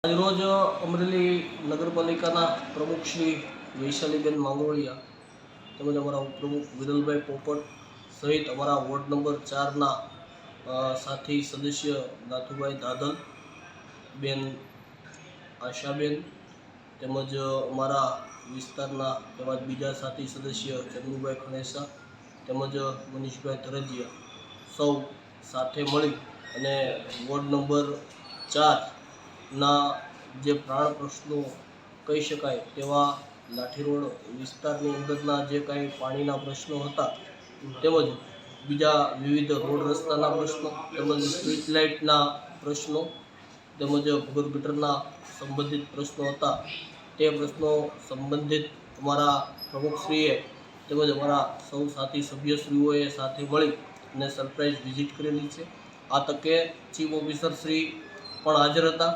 આજરોજ અમરેલી નગરપાલિકાના પ્રમુખ શ્રી વૈશાલીબેન માંગરોળિયા તેમજ અમારા ઉપપ્રમુખ વિરલભાઈ પોપટ સહિત અમારા વોર્ડ નંબર 4ના સાથી સદસ્ય નાથુભાઈ દાદલ બેન આશાબેન તેમજ અમારા વિસ્તારના તેમજ બીજા સાથી સદસ્ય ચંદુભાઈ ખણેસા તેમજ મનીષભાઈ ધરજીયા સૌ સાથે મળી અને વોર્ડ નંબર 4ના જે પ્રાણ પ્રશ્નો કહી શકાય તેવા લાઠી રોડ વિસ્તારની અંદરના જે કાંઈ પાણીના પ્રશ્નો હતા તેમજ બીજા વિવિધ રોડ રસ્તાના પ્રશ્નો તેમજ સ્ટ્રીટ લાઇટના પ્રશ્નો તેમજ ભૂગર્ભ ગટરના સંબંધિત પ્રશ્નો હતા તે પ્રશ્નો સંબંધિત અમારા પ્રમુખશ્રીએ તેમજ અમારા સૌ સાથી સભ્યશ્રીઓએ સાથે મળી અને સરપ્રાઇઝ વિઝિટ કરેલી છે। આ તકે ચીફ ઓફિસર શ્રી પણ હાજર હતા।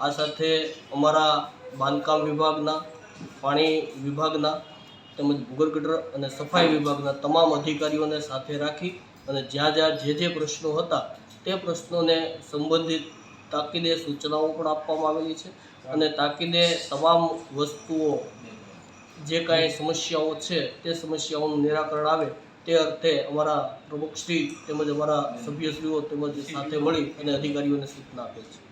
આ સાથે અમારા બાંધકામ વિભાગના, પાણી વિભાગના તેમજ ભૂગર્ભ ગટર અને સફાઈ વિભાગના તમામ અધિકારીઓને સાથે રાખી અને જ્યાં જ્યાં જે પ્રશ્નો હતા તે પ્રશ્નોને સંબંધિત તાકીદે સૂચનાઓ પણ આપવામાં આવેલી છે અને તાકીદે તમામ વસ્તુઓ જે કાંઈ સમસ્યાઓ છે તે સમસ્યાઓનું નિરાકરણ આવે તે અર્થે અમારા પ્રમુખશ્રી તેમજ અમારા સભ્યશ્રીઓ તેમજ સાથે મળી અને અધિકારીઓને સૂચના આપે છે।